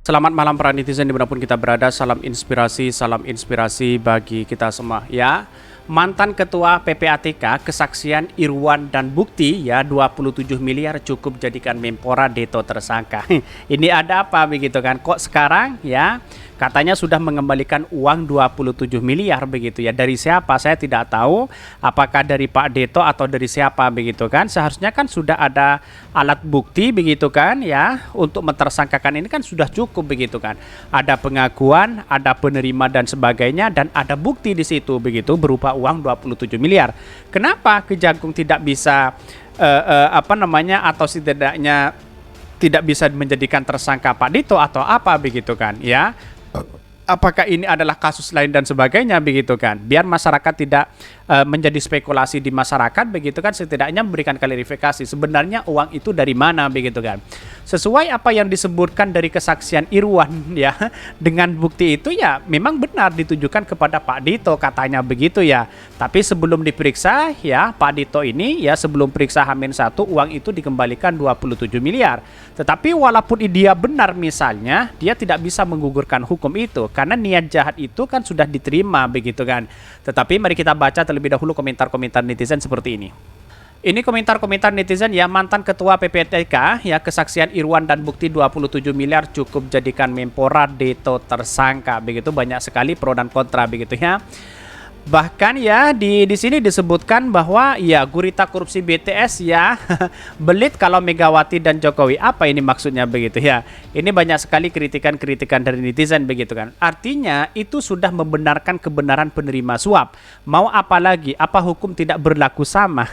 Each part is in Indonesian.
Selamat malam para netizen dimanapun kita berada, salam inspirasi bagi kita semua ya. Mantan Ketua PPATK kesaksian Irwan dan bukti ya 27 miliar cukup jadikan Menpora Deto tersangka. Ini ada apa begitu kan? Kok sekarang ya katanya sudah mengembalikan uang 27 miliar begitu ya. Dari siapa? Saya tidak tahu apakah dari Pak Deto atau dari siapa begitu kan. Seharusnya kan sudah ada alat bukti begitu kan ya. Untuk mentersangkakan ini kan sudah cukup begitu kan. Ada pengakuan, ada penerima dan sebagainya dan ada bukti di situ begitu berupa uang 27 miliar. Kenapa Kejagung tidak bisa atau setidaknya tidak bisa menjadikan tersangka Pak Dito atau apa begitu kan ya? Apakah ini adalah kasus lain dan sebagainya begitu kan, biar masyarakat tidak menjadi spekulasi di masyarakat begitu kan, setidaknya memberikan klarifikasi sebenarnya uang itu dari mana begitu kan, sesuai apa yang disebutkan dari kesaksian Irwan ya. Dengan bukti itu ya memang benar ditujukan kepada Pak Dito katanya begitu ya, tapi sebelum diperiksa ya Pak Dito ini ya sebelum periksa H-1 uang itu dikembalikan 27 miliar. Tetapi walaupun dia benar misalnya, dia tidak bisa menggugurkan hukum itu karena niat jahat itu kan sudah diterima begitu kan. Tetapi mari kita baca terlebih dahulu komentar-komentar netizen seperti ini. Ini komentar-komentar netizen ya, mantan Ketua PPATK ya kesaksian Irwan dan bukti 27 miliar cukup jadikan Menpora Deto tersangka. Begitu banyak sekali pro dan kontra begitu ya. Bahkan ya di sini disebutkan bahwa ya gurita korupsi BTS ya belit kalau Megawati dan Jokowi. Apa ini maksudnya begitu ya? Ini banyak sekali kritikan-kritikan dari netizen begitu kan. Artinya itu sudah membenarkan kebenaran penerima suap. Mau apa lagi? Apa hukum tidak berlaku sama?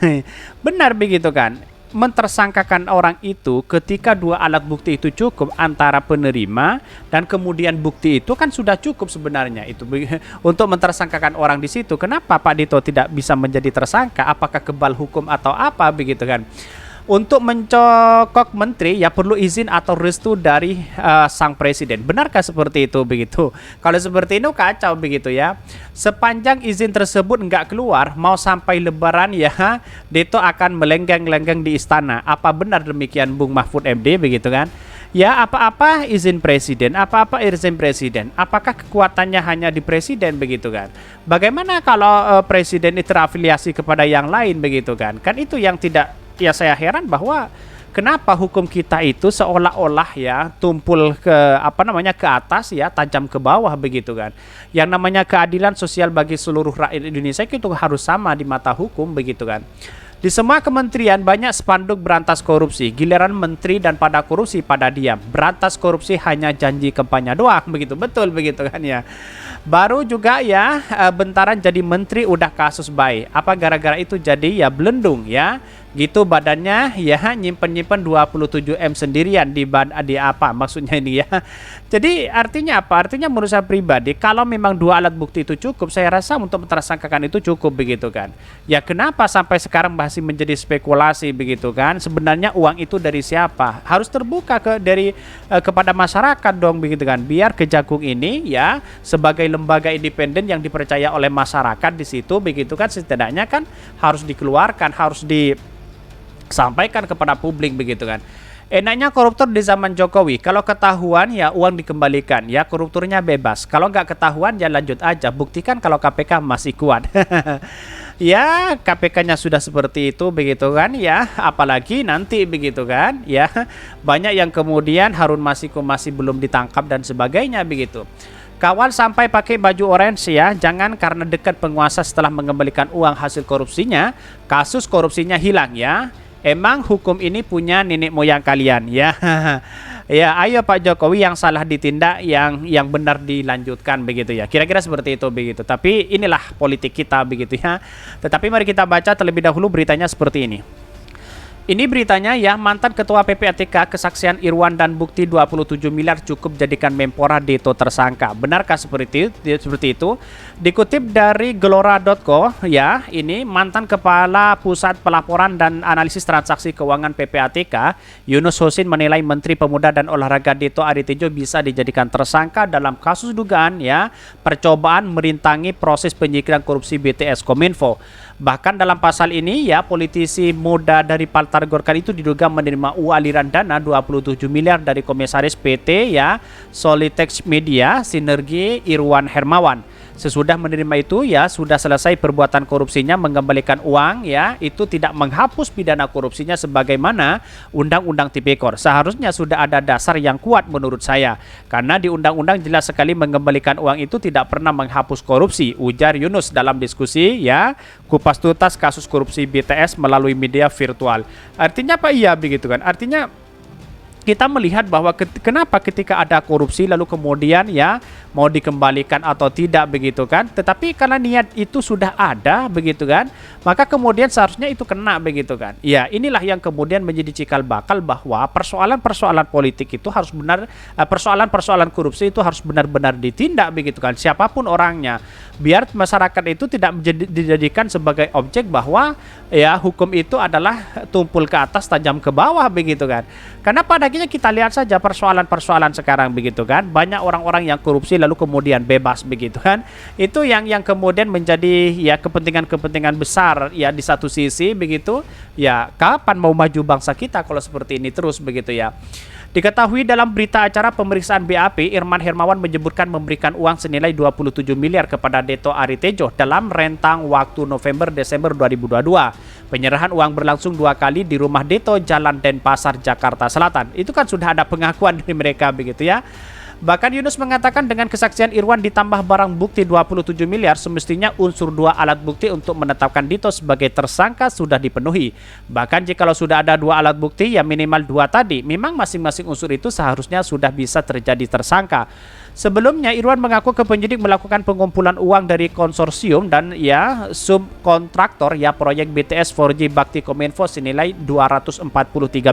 Benar begitu kan? Mentersangkakan orang itu ketika dua alat bukti itu cukup antara penerima dan kemudian bukti itu kan sudah cukup sebenarnya itu untuk mentersangkakan orang di situ. Kenapa Pak Dito tidak bisa menjadi tersangka? Apakah kebal hukum atau apa begitu kan? Untuk mencokok menteri ya perlu izin atau restu dari sang presiden. Benarkah seperti itu begitu? Kalau seperti itu kacau begitu ya. Sepanjang izin tersebut nggak keluar, mau sampai lebaran ya Dito akan melenggang-lenggang di istana. Apa benar demikian Bung Mahfud MD begitu kan? Ya apa-apa izin presiden, apa-apa izin presiden. Apakah kekuatannya hanya di presiden begitu kan? Bagaimana kalau presiden itu terafiliasi kepada yang lain begitu kan? Kan itu yang tidak. Ya saya heran bahwa kenapa hukum kita itu seolah-olah ya tumpul ke ke atas ya tajam ke bawah begitu kan. Yang namanya keadilan sosial bagi seluruh rakyat Indonesia itu harus sama di mata hukum begitu kan. Di semua kementerian banyak spanduk berantas korupsi, giliran menteri dan pada korupsi pada diam. Berantas korupsi hanya janji kampanye doang begitu, betul begitu kan ya. Baru juga ya bentaran jadi menteri udah kasus baik. Apa gara-gara itu jadi ya belendung ya. Gitu badannya ya nyimpen 27 M sendirian di apa maksudnya ini ya. Jadi artinya apa? Artinya menurut saya pribadi kalau memang dua alat bukti itu cukup, saya rasa untuk mentersangkakan itu cukup begitu kan. Ya kenapa sampai sekarang masih menjadi spekulasi begitu kan? Sebenarnya uang itu dari siapa? Harus terbuka kepada masyarakat dong begitu kan. Biar Kejagung ini ya sebagai lembaga independen yang dipercaya oleh masyarakat di situ begitu kan, setidaknya kan harus dikeluarkan, harus disampaikan kepada publik begitu kan. Enaknya koruptor di zaman Jokowi, kalau ketahuan ya uang dikembalikan, ya koruptornya bebas. Kalau nggak ketahuan ya lanjut aja, buktikan kalau KPK masih kuat. Ya KPK-nya sudah seperti itu begitu kan ya, apalagi nanti begitu kan ya. Banyak yang kemudian Harun Masiku masih belum ditangkap dan sebagainya begitu. Kawal sampai pakai baju orange ya, jangan karena dekat penguasa setelah mengembalikan uang hasil korupsinya, kasus korupsinya hilang ya. Emang hukum ini punya nenek moyang kalian ya. Ya ayo Pak Jokowi, yang salah ditindak, yang benar dilanjutkan begitu ya. Kira-kira seperti itu begitu. Tapi inilah politik kita begitu ya. Tetapi mari kita baca terlebih dahulu beritanya seperti ini. Ini beritanya ya, mantan Ketua PPATK kesaksian Irwan dan bukti 27 miliar cukup jadikan Menpora Deto tersangka. Benarkah seperti itu? Dikutip dari gelora.co ya, ini mantan Kepala Pusat Pelaporan dan Analisis Transaksi Keuangan PPATK Yunus Husin menilai Menteri Pemuda dan Olahraga Dito Aritejo bisa dijadikan tersangka dalam kasus dugaan ya percobaan merintangi proses penyidikan korupsi BTS Kominfo. Bahkan dalam pasal ini ya politisi muda dari Partai Partai Golkar itu diduga menerima aliran dana 27 miliar dari komisaris PT ya Solitex Media Sinergi Irwan Hermawan. Sesudah menerima itu ya sudah selesai perbuatan korupsinya mengembalikan uang ya, itu tidak menghapus pidana korupsinya sebagaimana Undang-Undang Tipikor. Seharusnya sudah ada dasar yang kuat menurut saya. Karena di undang-undang jelas sekali mengembalikan uang itu tidak pernah menghapus korupsi, ujar Yunus dalam diskusi ya kupas tuntas kasus korupsi BTS melalui media virtual. Artinya apa? Iya begitu kan. Artinya kita melihat bahwa kenapa ketika ada korupsi lalu kemudian ya mau dikembalikan atau tidak begitu kan, tetapi karena niat itu sudah ada begitu kan, maka kemudian seharusnya itu kena begitu kan. Ya inilah yang kemudian menjadi cikal bakal bahwa persoalan-persoalan politik itu harus benar, persoalan-persoalan korupsi itu harus benar-benar ditindak begitu kan, siapapun orangnya, biar masyarakat itu tidak dijadikan sebagai objek bahwa ya hukum itu adalah tumpul ke atas tajam ke bawah begitu kan. Karena pada akhirnya kita lihat saja persoalan-persoalan sekarang begitu kan, banyak orang-orang yang korupsi lalu kemudian bebas begitu kan. Itu yang kemudian menjadi ya kepentingan-kepentingan besar ya di satu sisi begitu. Ya kapan mau maju bangsa kita kalau seperti ini terus begitu ya. Diketahui dalam berita acara pemeriksaan BAP, Irwan Hermawan menyebutkan memberikan uang senilai 27 miliar kepada Deto Aritejo dalam rentang waktu November-Desember 2022. Penyerahan uang berlangsung 2 kali di rumah Deto, Jalan Denpasar, Jakarta Selatan. Itu kan sudah ada pengakuan dari mereka begitu ya. Bahkan Yunus mengatakan dengan kesaksian Irwan ditambah barang bukti 27 miliar, semestinya unsur 2 alat bukti untuk menetapkan Dito sebagai tersangka sudah dipenuhi. Bahkan jikalau sudah ada 2 alat bukti, ya minimal 2 tadi, memang masing-masing unsur itu seharusnya sudah bisa terjadi tersangka. Sebelumnya Irwan mengaku ke penyidik melakukan pengumpulan uang dari konsorsium dan ya subkontraktor ya proyek BTS 4G Bakti Kominfo senilai 243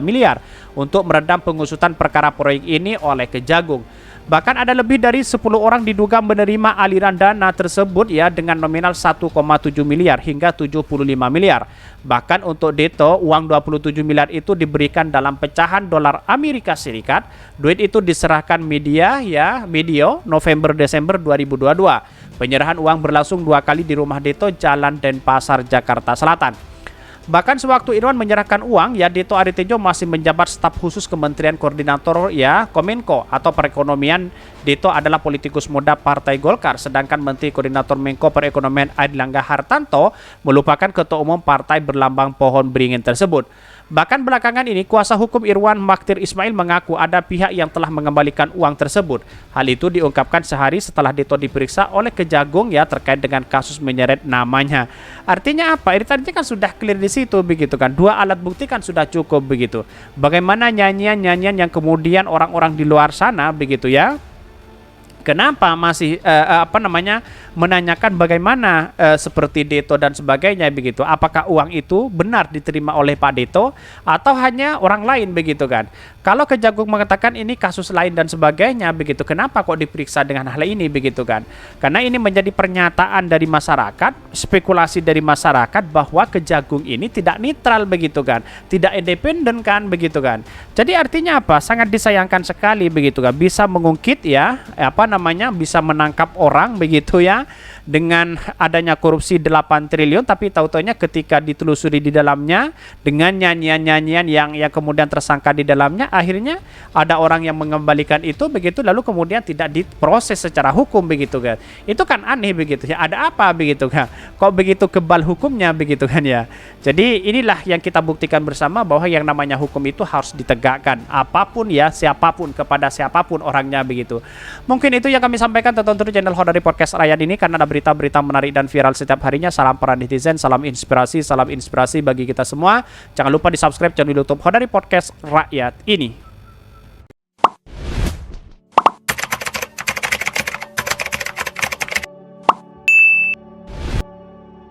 miliar untuk meredam pengusutan perkara proyek ini oleh Kejagung. Bahkan ada lebih dari 10 orang diduga menerima aliran dana tersebut ya dengan nominal 1,7 miliar hingga 75 miliar. Bahkan untuk Deto, uang 27 miliar itu diberikan dalam pecahan dolar Amerika Serikat. Duit itu diserahkan media November-Desember 2022. Penyerahan uang berlangsung 2 kali di rumah Deto, Jalan Denpasar, Jakarta Selatan. Bahkan sewaktu Irwan menyerahkan uang, ya Deto Aritejo masih menjabat staf khusus Kementerian Koordinator ya Kominfo atau Perekonomian. Deto adalah politikus muda Partai Golkar, sedangkan Menteri Koordinator Menko Perekonomian Airlangga Hartarto melupakan ketua umum partai berlambang pohon beringin tersebut. Bahkan belakangan ini kuasa hukum Irwan Magdir Ismail mengaku ada pihak yang telah mengembalikan uang tersebut. Hal itu diungkapkan sehari setelah Deto diperiksa oleh Kejagung ya terkait dengan kasus menyeret namanya. Artinya apa? Ini tadi kan sudah clear di situ begitu kan. 2 alat bukti kan sudah cukup begitu. Bagaimana nyanyian-nyanyian yang kemudian orang-orang di luar sana begitu ya. Kenapa masih menanyakan bagaimana seperti Deto dan sebagainya begitu? Apakah uang itu benar diterima oleh Pak Deto atau hanya orang lain begitu kan? Kalau Kejagung mengatakan ini kasus lain dan sebagainya begitu, kenapa kok diperiksa dengan hal ini begitu kan? Karena ini menjadi pernyataan dari masyarakat, spekulasi dari masyarakat bahwa Kejagung ini tidak netral begitu kan, tidak independen kan begitu kan. Jadi artinya apa? Sangat disayangkan sekali begitu kan, bisa mengungkit ya bisa menangkap orang begitu ya dengan adanya korupsi 8 triliun, tapi tahu-taunya ketika ditelusuri di dalamnya dengan nyanyian-nyanyian yang kemudian tersangka di dalamnya, akhirnya ada orang yang mengembalikan itu begitu lalu kemudian tidak diproses secara hukum begitu kan. Itu kan aneh begitu ya. Ada apa begitu kan? Kok begitu kebal hukumnya begitu kan ya. Jadi inilah yang kita buktikan bersama bahwa yang namanya hukum itu harus ditegakkan apapun ya, siapapun kepada siapapun orangnya begitu. Mungkin itu yang kami sampaikan, tonton terus channel Hodari Podcast Rakyat ini karena ada berita-berita menarik dan viral setiap harinya. Salam para netizen, salam inspirasi bagi kita semua. Jangan lupa di subscribe channel YouTube Hodari Podcast Rakyat ini.